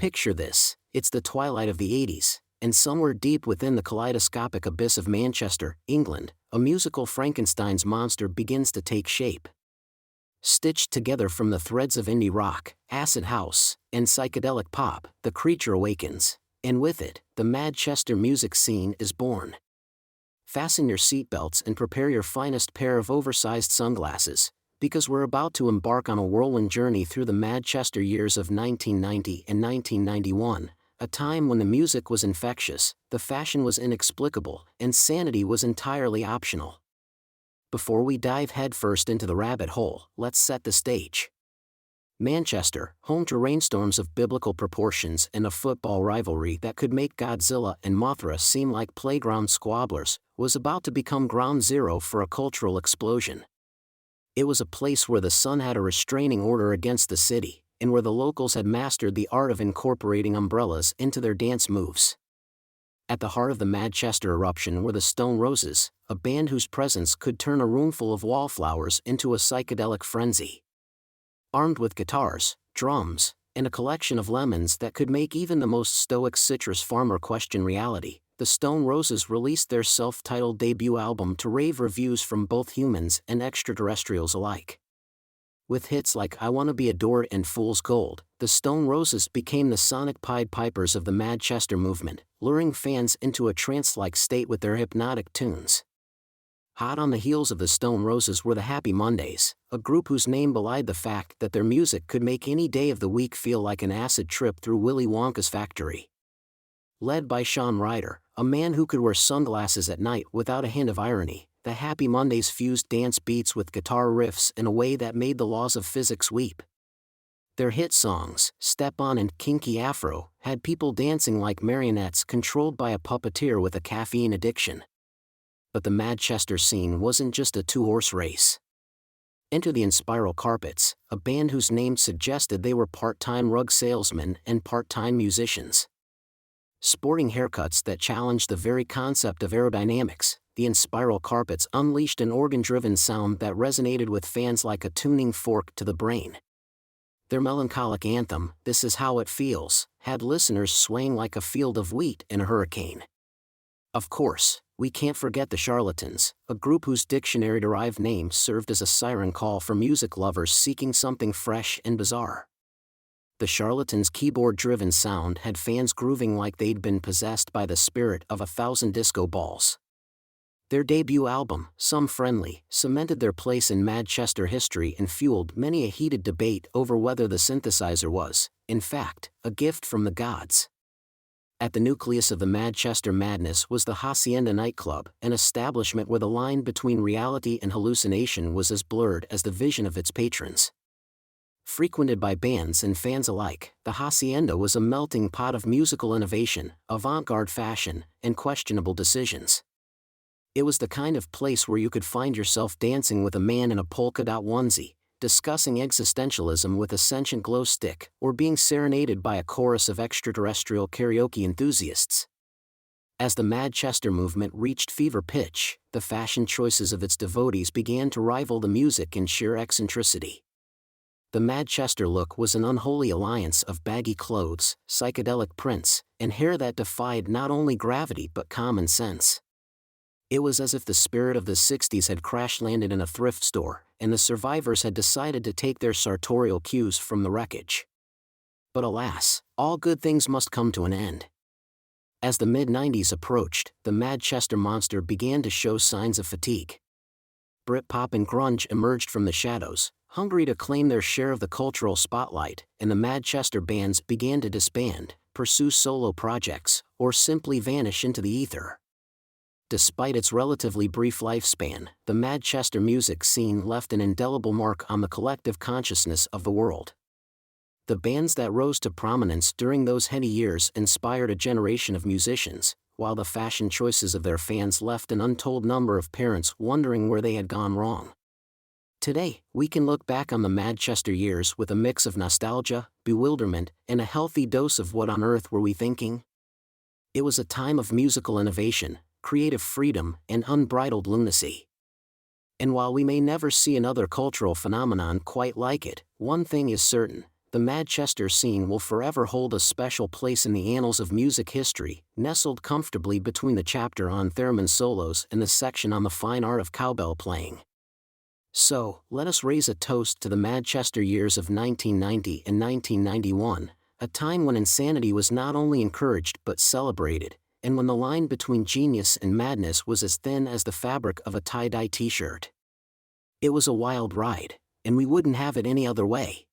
Picture this, it's the twilight of the 80s, and somewhere deep within the kaleidoscopic abyss of Manchester, England, a musical Frankenstein's monster begins to take shape. Stitched together from the threads of indie rock, acid house, and psychedelic pop, the creature awakens, and with it, the Madchester music scene is born. Fasten your seatbelts and prepare your finest pair of oversized sunglasses, because we're about to embark on a whirlwind journey through the Madchester years of 1990 and 1991, a time when the music was infectious, the fashion was inexplicable, and sanity was entirely optional. Before we dive headfirst into the rabbit hole, let's set the stage. Manchester, home to rainstorms of biblical proportions and a football rivalry that could make Godzilla and Mothra seem like playground squabblers, was about to become ground zero for a cultural explosion. It was a place where the sun had a restraining order against the city, and where the locals had mastered the art of incorporating umbrellas into their dance moves. At the heart of the Madchester eruption were the Stone Roses, a band whose presence could turn a roomful of wallflowers into a psychedelic frenzy. Armed with guitars, drums, and a collection of lemons that could make even the most stoic citrus farmer question reality, the Stone Roses released their self-titled debut album to rave reviews from both humans and extraterrestrials alike. With hits like I Wanna Be Adored and Fool's Gold, the Stone Roses became the sonic Pied Pipers of the Madchester movement, luring fans into a trance-like state with their hypnotic tunes. Hot on the heels of the Stone Roses were the Happy Mondays, a group whose name belied the fact that their music could make any day of the week feel like an acid trip through Willy Wonka's factory. Led by Sean Ryder, a man who could wear sunglasses at night without a hint of irony, the Happy Mondays fused dance beats with guitar riffs in a way that made the laws of physics weep. Their hit songs, Step On and Kinky Afro, had people dancing like marionettes controlled by a puppeteer with a caffeine addiction. But the Madchester scene wasn't just a two-horse race. Enter the Inspiral Carpets, a band whose name suggested they were part-time rug salesmen and part-time musicians. Sporting haircuts that challenged the very concept of aerodynamics, the Inspiral Carpets unleashed an organ-driven sound that resonated with fans like a tuning fork to the brain. Their melancholic anthem, This Is How It Feels, had listeners swaying like a field of wheat in a hurricane. Of course, we can't forget the Charlatans, a group whose dictionary-derived name served as a siren call for music lovers seeking something fresh and bizarre. The Charlatans' keyboard-driven sound had fans grooving like they'd been possessed by the spirit of 1,000 disco balls. Their debut album, Some Friendly, cemented their place in Madchester history and fueled many a heated debate over whether the synthesizer was, in fact, a gift from the gods. At the nucleus of the Madchester madness was the Hacienda nightclub, an establishment where the line between reality and hallucination was as blurred as the vision of its patrons. Frequented by bands and fans alike, the Hacienda was a melting pot of musical innovation, avant-garde fashion, and questionable decisions. It was the kind of place where you could find yourself dancing with a man in a polka-dot onesie, discussing existentialism with a sentient glow stick, or being serenaded by a chorus of extraterrestrial karaoke enthusiasts. As the Madchester movement reached fever pitch, the fashion choices of its devotees began to rival the music in sheer eccentricity. The Madchester look was an unholy alliance of baggy clothes, psychedelic prints, and hair that defied not only gravity but common sense. It was as if the spirit of the 60s had crash-landed in a thrift store, and the survivors had decided to take their sartorial cues from the wreckage. But alas, all good things must come to an end. As the mid-90s approached, the Madchester monster began to show signs of fatigue. Britpop and grunge emerged from the shadows, hungry to claim their share of the cultural spotlight, and the Madchester bands began to disband, pursue solo projects, or simply vanish into the ether. Despite its relatively brief lifespan, the Madchester music scene left an indelible mark on the collective consciousness of the world. The bands that rose to prominence during those heady years inspired a generation of musicians, while the fashion choices of their fans left an untold number of parents wondering where they had gone wrong. Today, we can look back on the Madchester years with a mix of nostalgia, bewilderment, and a healthy dose of what on earth were we thinking? It was a time of musical innovation, creative freedom, and unbridled lunacy. And while we may never see another cultural phenomenon quite like it, one thing is certain: the Madchester scene will forever hold a special place in the annals of music history, nestled comfortably between the chapter on theremin solos and the section on the fine art of cowbell playing. So, let us raise a toast to the Madchester years of 1990 and 1991, a time when insanity was not only encouraged but celebrated, and when the line between genius and madness was as thin as the fabric of a tie-dye t-shirt. It was a wild ride, and we wouldn't have it any other way.